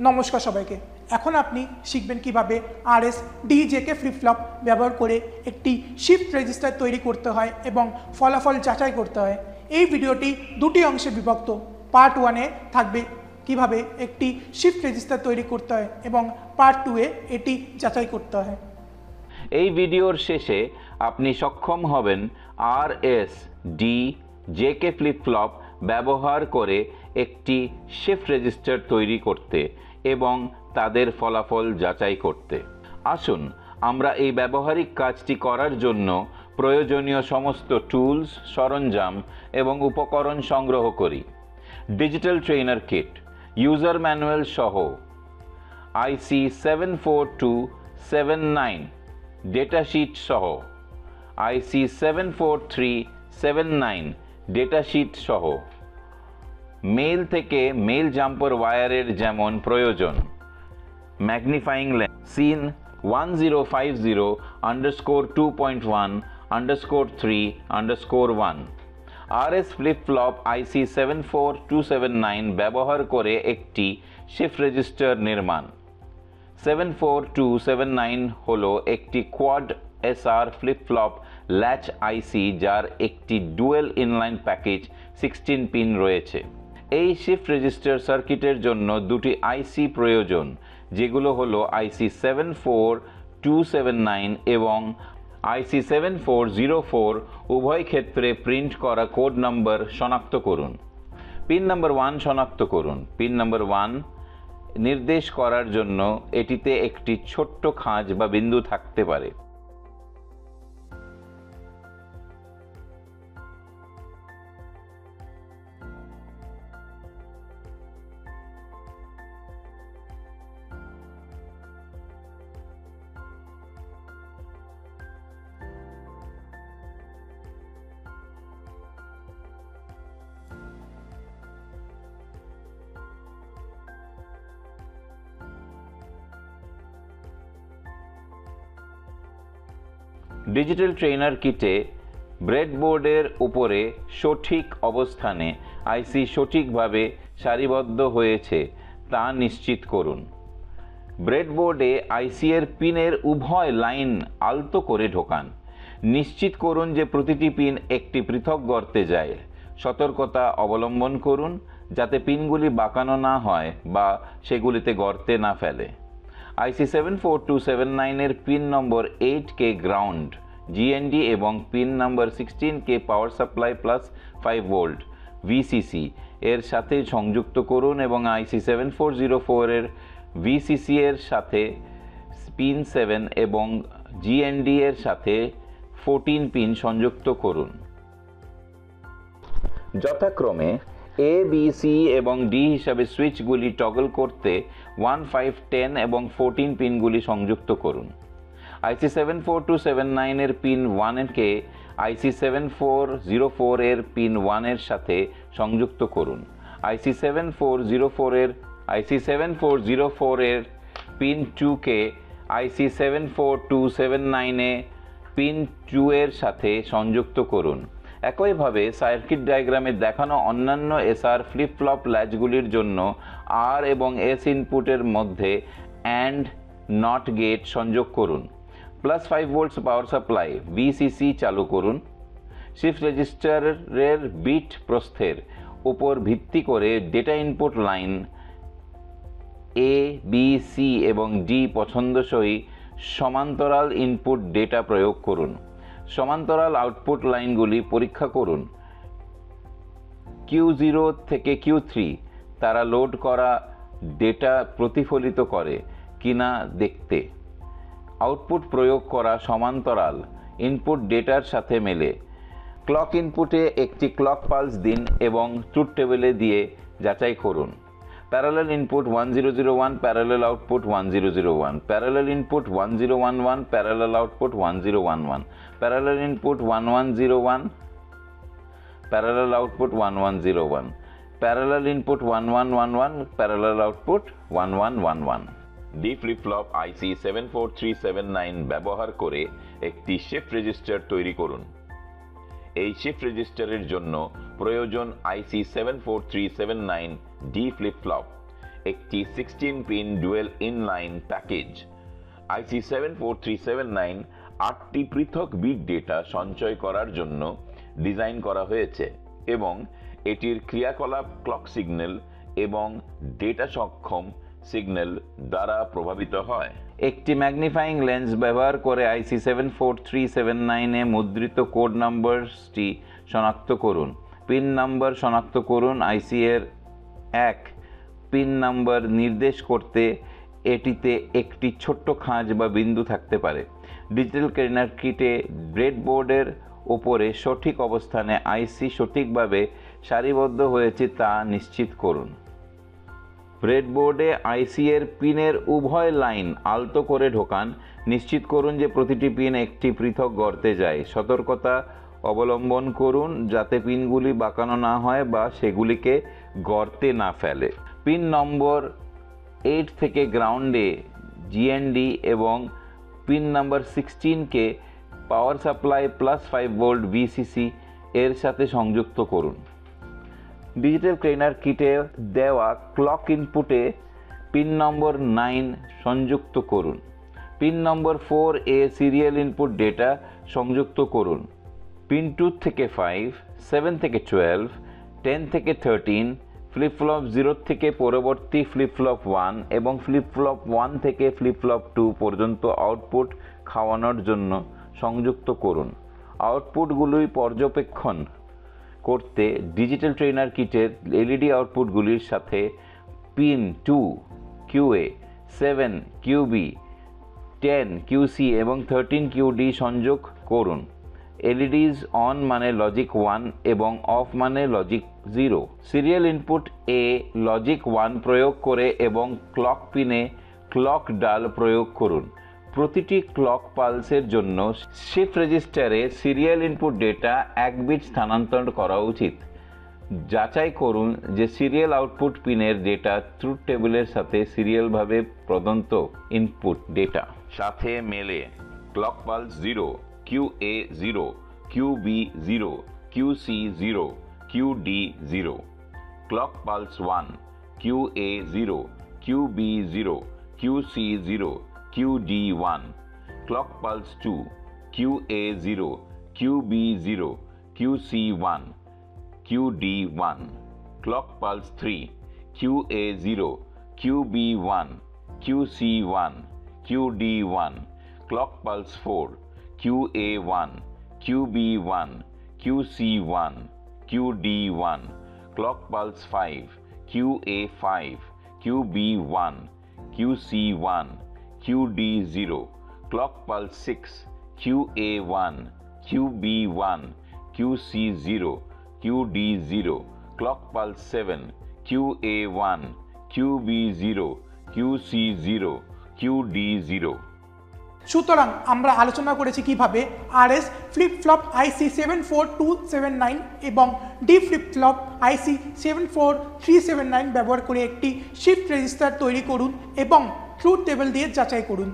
নমস্কার সবাইকে। এখন আপনি শিখবেন কিভাবে RS DJK ফ্লিপ ফ্লপ ব্যবহার করে একটি শিফট রেজিস্টার তৈরি করতে হয় এবং ফলাফল যাচাই করতে হয়। এই ভিডিওটি দুটি অংশে বিভক্ত। পার্ট 1-এ থাকবে কিভাবে একটি শিফট রেজিস্টার তৈরি করতে হয় এবং পার্ট 2-এ এটি যাচাই করতে হয়। এই ভিডিওর শেষে আপনি সক্ষম হবেন RS DJK ফ্লিপ ফ্লপ ব্যবহার করে একটি শিফট রেজিস্টার তৈরি করতে এবং তাদের ফলাফল যাচাই করতে। আসুন আমরা এই ব্যবহারিক কাজটি করার জন্য প্রয়োজনীয় সমস্ত টুলস, সরঞ্জাম এবং উপকরণ সংগ্রহ করি। Digital trainer kit, user manual সহ IC 74279, ডেটাশিট সহ IC 74379, ডেটাশিট সহ মেল থেকে মেল জাম্পার ওয়্যারের যেমন প্রয়োজন, ম্যাগনিফাইং লেন্স সিন 1050_2.1_3_1 RS ফ্লিপ ফ্লপ IC 74279 ব্যবহার করে একটি শিফট রেজিস্টার নির্মাণ। 74279 হলো একটি quad SR flip flop latch IC যার একটি ডুয়েল ইনলাইন প্যাকেজ 16 পিন রয়েছে। এই শিফট রেজিস্টার সার্কিটের জন্য দুটি IC প্রয়োজন, যেগুলো হলো IC 74279 এবং IC 7404। উভয় ক্ষেত্রে প্রিন্ট করা কোড নম্বর শনাক্ত করুন। পিন নম্বর 1 শনাক্ত করুন। পিন নম্বর 1 নির্দেশ করার জন্য এটিতে একটি ছোট্ট খাঁজ বা বিন্দু থাকতে পারে। ডিজিটাল ট্রেনার কিটে ব্রেডবোর্ডের উপরে সঠিক অবস্থানে IC সঠিকভাবে সারিবদ্ধ হয়েছে তা নিশ্চিত করুন। ব্রেডবোর্ডে IC এর পিনের উভয় লাইন আলতো করে ঢোকান। নিশ্চিত করুন যে প্রতিটি পিন একটি পৃথক গর্তে যায়। সতর্কতা অবলম্বন করুন যাতে পিনগুলি বাঁকানো না হয় বা সেগুলিতে গর্তে না ফেলে। IC 74279 এর পিন নম্বর 8K গ্রাউন্ড GND এবং পিন নম্বর 16K power supply plus 5 volt VCC এর সাথে সংযুক্ত করুন এবং IC 7404 এর VCC এর সাথে পিন 7 এবং GND এর সাথে 14 পিন সংযুক্ত করুন। যথাক্রমে A, B, C এবং D হিসাবে সুইচগুলি টগল করতে 1, 5, 10 এবং 14 পিনগুলি সংযুক্ত করুন। IC 74279 এর পিন 1-কে IC 7404 এর পিন 1 এর সাথে সংযুক্ত করুন। IC 7404 এর পিন 2-কে IC 74279 এ পিন 2 এর সাথে সংযুক্ত করুন। একইভাবে সার্কিট ডায়াগ্রামে দেখানো অন্যান্য SR ফ্লিপ ফ্লপ ল্যাচগুলির জন্য R এবং S ইনপুটের মধ্যে AND NOT গেট সংযোগ করুন। Plus 5 volts power supply VCC চালু করুন। শিফট রেজিস্টারের বিট প্রস্থের উপর ভিত্তি করে data input line A, B, C এবং D পছন্দসই সমান্তরাল ইনপুট ডেটা প্রয়োগ করুন। সমান্তরাল আউটপুট লাইনগুলি পরীক্ষা করুন। Q0 থেকে Q3 তারা লোড করা ডেটা প্রতিফলিত করে কিনা দেখতে। আউটপুট প্রয়োগ করা সমান্তরাল ইনপুট ডেটার সাথে মেলে। ক্লক ইনপুটে একটি ক্লক পালস দিন এবং ট্রুথ টেবিলে দিয়ে যাচাই করুন। Parallel input 1001, parallel output 1001, parallel input 1011, parallel output 1011, parallel input 1101, parallel output 1101, parallel input 1111, parallel output 1111। D flip flop IC 74379 ব্যবহার করে একটি শিফট রেজিস্টার তৈরি করুন। এই শিফট রেজিস্টারের জন্য প্রয়োজন IC 74379 ডি ফ্লিপ ফ্লপ। একটি 16 পিন ডুয়েল ইনলাইন প্যাকেজ। আইসি 74379 8টি পৃথক বিট ডেটা সঞ্চয় করার জন্য ডিজাইন করা হয়েছে এবং এটির ক্রিয়াকলাপ ক্লক সিগন্যাল এবং ডেটা সক্ষম সিগন্যাল দ্বারা প্রভাবিত হয়। একটি ম্যাগনিফাইং লেন্স ব্যবহার করে আইসি 74379 এ মুদ্রিত কোড নম্বরটি শনাক্ত করুন। পিন নম্বর শনাক্ত করুন। আইসি এর 1 পিন নম্বর নির্দেশ করতে এটিতে একটি ছোট্ট খাঁজ বা বিন্দু থাকতে পারে। ডিজিটাল ট্রেনার কিটে ব্রেডবোর্ডের উপরে সঠিক অবস্থানে আইসি সঠিকভাবে সারিবদ্ধ হয়েছে তা নিশ্চিত করুন। ব্রেডবোর্ডে আইসি এর পিনের উভয় লাইন আলতো করে ঢোকান। নিশ্চিত করুন যে প্রতিটি পিন একটি পৃথক গর্তে যায়। সতর্কতা অবলম্বন করুন যাতে পিনগুলি বাঁকানো না হয় বা সেগুলিকে গর্তে না ফেলে। পিন নম্বর 8 থেকে গ্রাউন্ডে জিএনডি এবং পিন নম্বর 16কে পাওয়ার সাপ্লাই +5 ভোল্ট ভিসিসি এর সাথে সংযুক্ত করুন। ডিজিটাল ট্রেনার কিটে দেওয়া ক্লক ইনপুটে পিন নম্বর 9 সংযুক্ত করুন। পিন নম্বর 4 এ সিরিয়াল ইনপুট ডেটা সংযুক্ত করুন। পিন 2 থেকে 5, 7 থেকে 12, 10 থেকে 13, ফ্লিপ ফ্লপ 0 থেকে পরবর্তী ফ্লিপ ফ্লপ 1 এবং ফ্লিপ ফ্লপ 1 থেকে ফ্লিপ ফ্লপ 2 পর্যন্ত আউটপুট খাওয়ানোর জন্য সংযুক্ত করুন। আউটপুটগুলি পর্যবেক্ষণ করতে ডিজিটাল ট্রেনার কিটের এলইডি আউটপুটগুলির সাথে পিন 2 কিউএ, 7 কিউবি, 10 কিউসি এবং 13 কিউডি সংযোগ করুন। এলইডিজ অন মানে লজিক 1 এবং অফ মানে লজিক 0। সিরিয়াল ইনপুট এ লজিক 1 প্রয়োগ করে এবং ক্লক পিনে ক্লক ডাল প্রয়োগ করুন। প্রতিটি ক্লক পালসের জন্য শিফট রেজিস্টারে সিরিয়াল ইনপুট ডেটা 1 বিট স্থানান্তর করা উচিত। যাচাই করুন যে সিরিয়াল আউটপুট পিনের ডেটা ট্রুথ টেবিলের সাথে সিরিয়ালভাবে প্রদত্ত ইনপুট ডেটা সাথে মেলে। Clock pulse 0, QA 0, QB 0, QC 0, QD 0। Clock pulse 1, QA 0, QB 0, QC 0, QD 1। Clock pulse 2, QA 0, QB 0, QC 1, QD 1। Clock pulse 3, QA 0, QB 1, QC 1, QD 1। Clock pulse 4, QA 1, QB 1, QC 1, QD 1। Clock pulse 5, QA 5, QB 1, QC 1, QD 0। Clock pulse 6, QA 1, QB 1, QC 0, QD 0। Clock pulse 7, QA 1, QB 0, QC 0, QD 0। সুতরাং আমরা আলোচনা করেছি কিভাবে RS flip flop আইসি 74279 এবং D flip flop আইসি 74379 ব্যবহার করে একটি shift register তৈরি করুন এবং ট্রুথ টেবিল দিয়ে যাচাই করুন।